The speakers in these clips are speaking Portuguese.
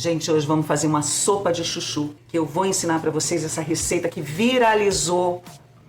Gente, hoje vamos fazer uma sopa de chuchu, que eu vou ensinar para vocês essa receita que viralizou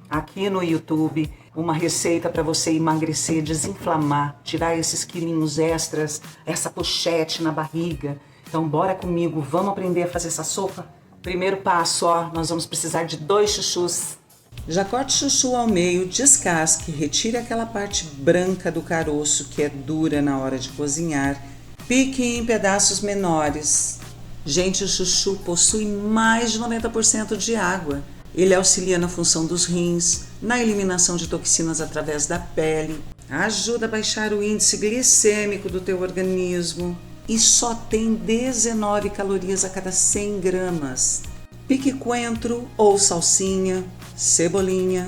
aqui no YouTube. Uma receita para você emagrecer, desinflamar, tirar esses quilinhos extras, essa pochete na barriga. Então bora comigo, vamos aprender a fazer essa sopa? Primeiro passo, ó, nós vamos precisar de 2 chuchus. Já corte o chuchu ao meio, descasque, retire aquela parte branca do caroço que é dura na hora de cozinhar. Pique em pedaços menores. Gente, o chuchu possui mais de 90% de água. Ele auxilia na função dos rins, na eliminação de toxinas através da pele, ajuda a baixar o índice glicêmico do teu organismo e só tem 19 calorias a cada 100 gramas. Pique coentro ou salsinha, cebolinha,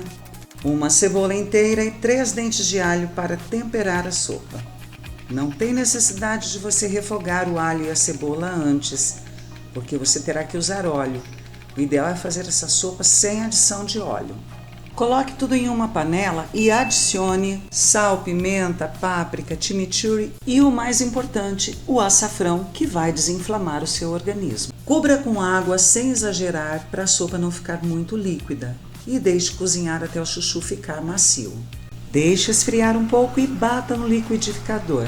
uma cebola inteira e 3 dentes de alho para temperar a sopa. Não tem necessidade de você refogar o alho e a cebola antes, porque você terá que usar óleo. O ideal é fazer essa sopa sem adição de óleo. Coloque tudo em uma panela e adicione sal, pimenta, páprica, chimichurri e o mais importante, o açafrão, que vai desinflamar o seu organismo. Cubra com água sem exagerar para a sopa não ficar muito líquida e deixe cozinhar até o chuchu ficar macio. Deixe esfriar um pouco e bata no liquidificador.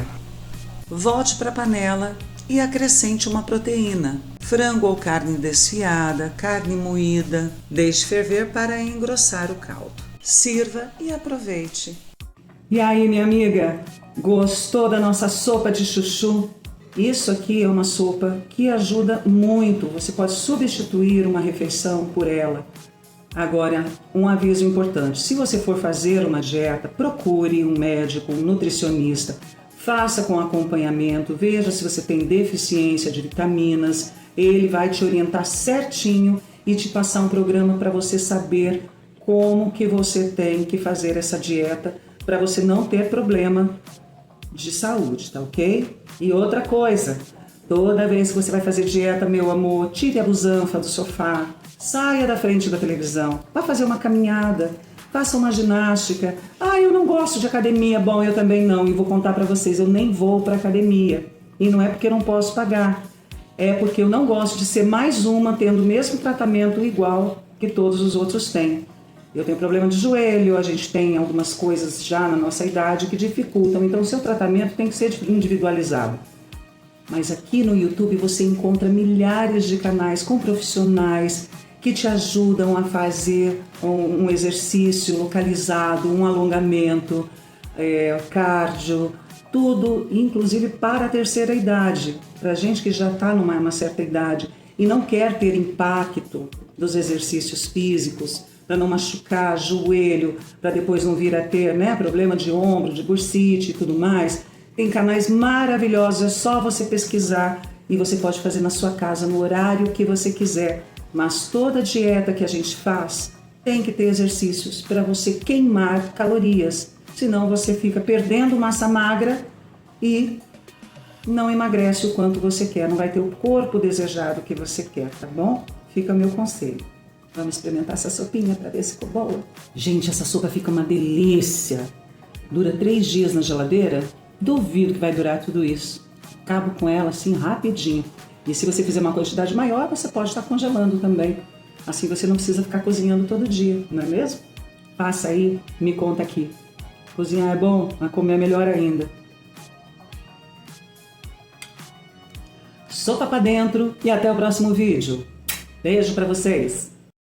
Volte para a panela e acrescente uma proteína, frango ou carne desfiada, carne moída. Deixe ferver para engrossar o caldo. Sirva e aproveite. E aí, minha amiga, gostou da nossa sopa de chuchu? Isso aqui é uma sopa que ajuda muito. Você pode substituir uma refeição por ela. Agora, um aviso importante. Se você for fazer uma dieta, procure um médico, um nutricionista. Faça com acompanhamento, veja se você tem deficiência de vitaminas. Ele vai te orientar certinho e te passar um programa para você saber como que você tem que fazer essa dieta para você não ter problema de saúde, tá ok? E outra coisa, toda vez que você vai fazer dieta, meu amor, tire a busanfa do sofá, saia da frente da televisão, vá fazer uma caminhada, faça uma ginástica. Ah, eu não gosto de academia. Bom, eu também não, e vou contar para vocês, eu nem vou para academia. E não é porque eu não posso pagar, é porque eu não gosto de ser mais uma tendo o mesmo tratamento igual que todos os outros têm. Eu tenho problema de joelho, a gente tem algumas coisas já na nossa idade que dificultam, então o seu tratamento tem que ser individualizado. Mas aqui no YouTube você encontra milhares de canais com profissionais que te ajudam a fazer um exercício localizado, um alongamento, cardio, tudo, inclusive para a terceira idade, para a gente que já está numa certa idade e não quer ter impacto dos exercícios físicos, para não machucar joelho, para depois não vir a ter problema de ombro, de bursite e tudo mais. Tem canais maravilhosos, é só você pesquisar e você pode fazer na sua casa, no horário que você quiser. Mas toda dieta que a gente faz tem que ter exercícios para você queimar calorias. Senão você fica perdendo massa magra e não emagrece o quanto você quer. Não vai ter o corpo desejado que você quer, tá bom? Fica o meu conselho. Vamos experimentar essa sopinha para ver se ficou boa? Gente, essa sopa fica uma delícia. Dura 3 dias na geladeira. Duvido que vai durar tudo isso. Acabo com ela assim rapidinho. E se você fizer uma quantidade maior, você pode estar congelando também. Assim você não precisa ficar cozinhando todo dia, não é mesmo? Passa aí, me conta aqui. Cozinhar é bom, mas comer é melhor ainda. Sopa pra dentro e até o próximo vídeo. Beijo pra vocês!